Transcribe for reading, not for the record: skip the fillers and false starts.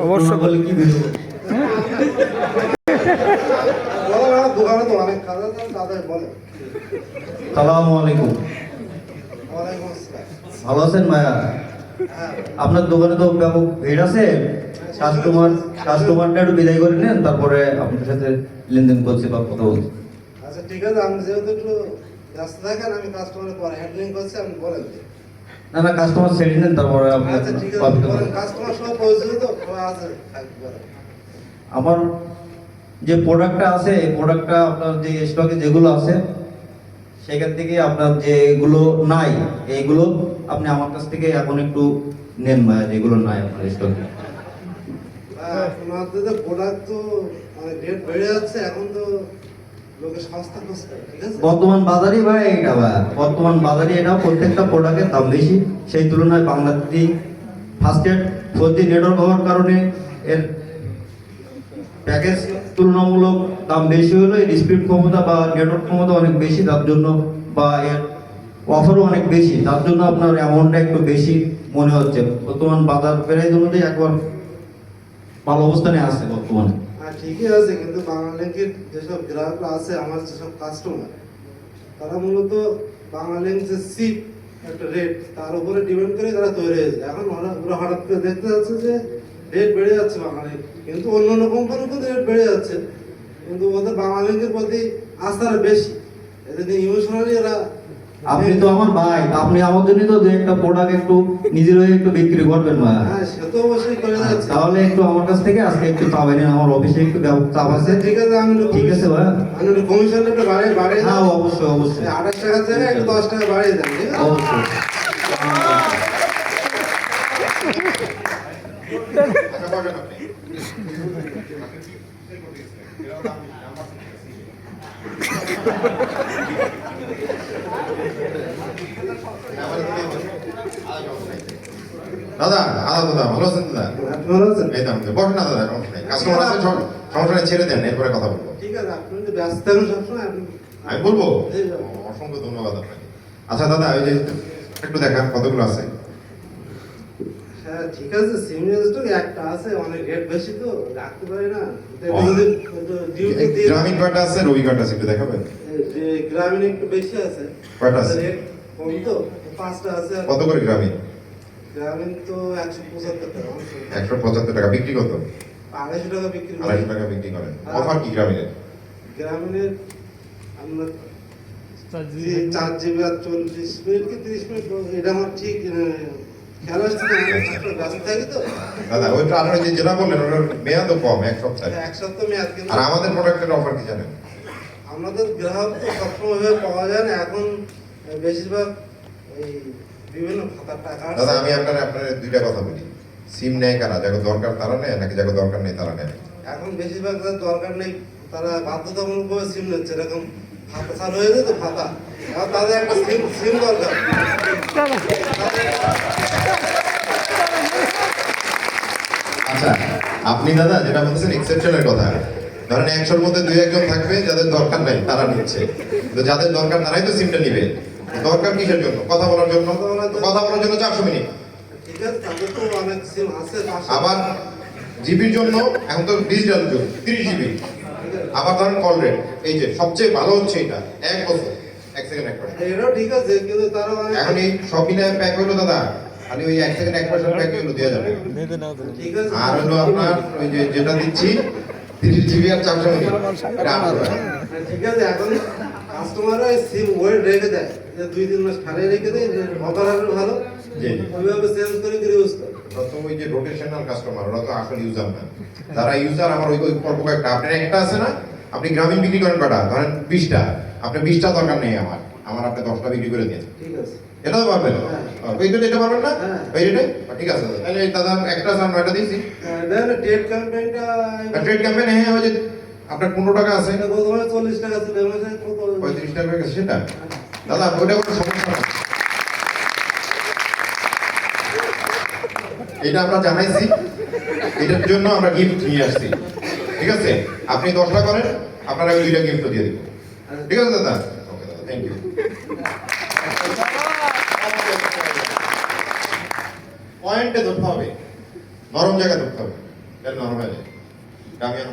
অবশ্যই বলে কি বেরোবো? দোকানে তো অনেক কাজ আছে, তাদের বলে। সালামু আলাইকুম। ওয়ালাইকুম আসসালাম। ভালো আছেন ভাইয়া? হ্যাঁ, আপনার দোকানে তো ব্যাপক ভিড় আছে। কাস্টমারটা একটু বিদায় করে নেন, তারপরে আপনার সাথে লেনদেন করছি বা কথা বলছি। আচ্ছা ঠিক আছে, আমি যেহেতু একটু ব্যস্ত থাকেন, আমি কাস্টমারের পরে হ্যান্ডলিং করছি, আমি বলেন দিই। না না, কাস্টমার সেরে নেন, তারপরে আপনি আচ্ছা ঠিক আছে, কপি বলেন। করবেন। কাস্টমার সব পরিচিত তো, সবাই আছে, একবারে। আমার যে প্রোডাক্টটা আছে, এই প্রোডাক্টটা আপনার যে স্টকে যেগুলো আছে সেখান থেকে আপনার যেগুলো নাই এইগুলো আপনি আমার কাছ থেকে এখন একটু নেন ভাইয়া, যেগুলো নাই আপনার স্টকে। আপনাদের তো প্রোডাক্ট তো মানে রেট বেড়ে যাচ্ছে, এখন তো লোকে সস্তা খুঁজছে, ঠিক আছে? বর্তমান বাজারে ভাই এটা ভাই, বর্তমান বাজারে এটা প্রত্যেকটা প্রোডাক্টের দাম বেশি। সেই তুলনায় Bangladeshi first aid 4G network হওয়ার কারণে এর প্যাকেজ তুলনামূলক দাম বেশি হলো, এর স্পিড ক্ষমতা বা নেটওয়ার্ক ক্ষমতা অনেক বেশি, তার জন্য বা এর অফারও অনেক বেশি, তার জন্য আপনার অ্যামাউন্টটা একটু বেশি মনে হচ্ছে। বর্তমান বাজার প্রাইস অনুযায়ী একবার ভালো অবস্থানে আছে বর্তমানে। হ্যাঁ ঠিকই আছে, কিন্তু বাংলালিংকের যেসব গ্রাহকরা আছে, আমার যেসব কাস্টমার, তারা মূলত বাংলালিংক যে সিপ একটা রেট, তার উপরে ডিপেন্ড করে তারা তৈরি হয়েছে। এখন ওরা হঠাৎ করে দেখতে যাচ্ছে যে রেট বেড়ে যাচ্ছে বাংলালিংক, কিন্তু অন্য অন্য কোম্পানির কিন্তু রেট বেড়ে যাচ্ছে, কিন্তু ওদের বাংলালিংকের প্রতি আস্থাটা বেশি, এদের ইমোশনালি ওরা। আপনি তো আমার ভাই, আপনি আমার জন্য তো যে একটা প্রোডাক্ট একটু নিজের হয়ে একটু বিক্রি করবেন ভাই। হ্যাঁ সে তো অবশ্যই করে যাচ্ছে। তাহলে একটু আমার কাছ থেকে আজকে একটু পাবেন, আমার অফিসে একটু চাপ আছে। ঠিক আছে, আমি ঠিক আছে ভাই, আমি কমিশন একটু বাড়িয়ে হ্যাঁ দাও। অবশ্যই অবশ্যই 28 টাকা থেকে একটু 10 টাকা বাড়িয়ে দেন, ঠিক আছে? অবশ্যই। দাদা দাদা ভালো আছেন দাদা? আপনি ভালো আছেন? এই দাম বসেন না দাদা, সমস্যা নেই। কাস্টমার আছে, সমস্যা নেই, ছেড়ে দেন, এরপরে কথা বলবো। ঠিক আছে, আপনি যদি ব্যস্ত থাকেন সবসময়, আপনি আমি বলবো। এই যাও। অসংখ্য ধন্যবাদ আপনাকে। আচ্ছা দাদা, ওই যে একটু দেখান কতগুলো আছে। হ্যাঁ ঠিক আছে, সিনিয়র স্টক একটা আছে, অনেক রেট বেশি তো রাখতে পারি না। তো ও। একটু যদি ডিউটি দিয়ে গ্রামীণ কয়টা আছে, রবি কয়টা আছে, একটু দেখাবেন। যে গ্রামীণ একটু বেশি আছে, কয়টা আছে? রেট কম তো, 5টা আছে। আর কত করে গ্রামীণ? গ্রামীণ তো 175 টাকা, 175 টাকা। বিক্রি কত? 250 টাকা বিক্রি করি। 250 টাকা বিক্রি করেন। অফার কি গ্রামীণের? গ্রামীণের আমরা 4 GB আর 40 মিনিট কি 30 মিনিট, এটা আমার ঠিক খেয়াল আসছে না, আমি একটু ব্যস্ত থাকি তো। দাদা ওইটা আপনার যে যেটা বললেন ওটার মেয়াদও কম, 1 সপ্তাহ। এক সপ্তাহ মেয়াদ, কিন্তু আর আমাদের প্রোডাক্টের অফার কি জানেন? আমাদের গ্রাহক তো সবসময় ভাবে পাওয়া যায় না, এখন বেশিরভাগ এই বিভিন্ন খাতার টাকা দাদা আমি আপনার দুইটা কথা বলি। সিম নেয় কারা? যাকে দরকার তারা নেয়, নাকি যাকে দরকার নেই তারা নেয়? এখন বেশিরভাগ যাদের দরকার নেই তারা বাধ্যতামূলকভাবে সিম নিচ্ছে, এরকম খাতা চালু হয়ে যেত খাতা, এখন তাদের একটা সিম সিম দরকার। আচ্ছা, আপনি দাদা যেটা বলছেন এক্সেপশনের কথা, ধরেন 100-র মধ্যে 2-1 জন থাকবে যাদের দরকার নাই, তারা নিচ্ছে। তো যাদের দরকার তারাই তো সিমটা নিবে। দরকার কিসের জন্য? কথা বলার জন্য। কথা বলার জন্য 400 মিনিট। ঠিক আছে, তাদের তো অনেক সিম আছে, আবার জিবির জন্য এখন তো ডিজিটাল যুগ, 30 জিবি। আবার ধরেন কল রেট, এই যে সবচেয়ে ভালো হচ্ছে এটা 1 বছর 1 সেকেন্ড 1 পয়সা। এটাও ঠিক আছে, কিন্তু তারা এখন এই সব মিলে প্যাক হলো দাদা, খালি ওই 1 সেকেন্ড 1 পয়সা প্যাক হলো 2000 টাকা। ঠিক আছে। আর হলো আপনার ওই যে যেটা দিচ্ছি 30 জিবি আর 400 মিনিট, এটা 800 টাকা। ঠিক আছে, এখন কাস্টমাররা সিম ওয়েট রেখে দেয়, যে 2-3 মাস খালি রেখে দেয়, অফার আরো ভালো, জি। ওইভাবে চেঞ্জ করে ইউজ করে। ওরা তো ওই যে রোটেশনাল কাস্টমার, ওরা তো আসল ইউজার না। যারা ইউজার আমার ওই অল্প কয়েকটা, আপনার একটা আছে না, আপনি গ্রামীণ বিক্রি করেন কটা? ধরেন 20টা, আপনার 20টা দরকার নেই আমার, আপনি 10টা বিক্রি করে দিন। ঠিক আছে। এটা তো পারবেন? ওই তো এটা পারবেন না? হ্যাঁ। ওই রেটে? ঠিক আছে তাহলে দাদা একটা স্যার 9টা দিয়েছি। দেন টেট ক্যাম্পেইনটা ট্রেড ক্যাম্পেইন হ্যাঁ, ওই যে আপনার 15 টাকা আছে, এটা প্রথমে 40 টাকা ছিল, এবার 35 টাকা হয়ে গেছে সেটা। দাদা ওইটা কোনো সমস্যা না, এটা আমরা জানাইছি, এটার জন্য আমরা গিফট নিয়ে আসছি। ঠিক আছে, আপনি 10টা করেন, আপনারা ওই 2টা গিফট দিয়ে দিব। ঠিক আছে দাদা? ওকে দাদা, থ্যাংক ইউ। পয়েন্টে ধরতে হবে, নরম জায়গায় ধরতে হবে। normale. Cambiano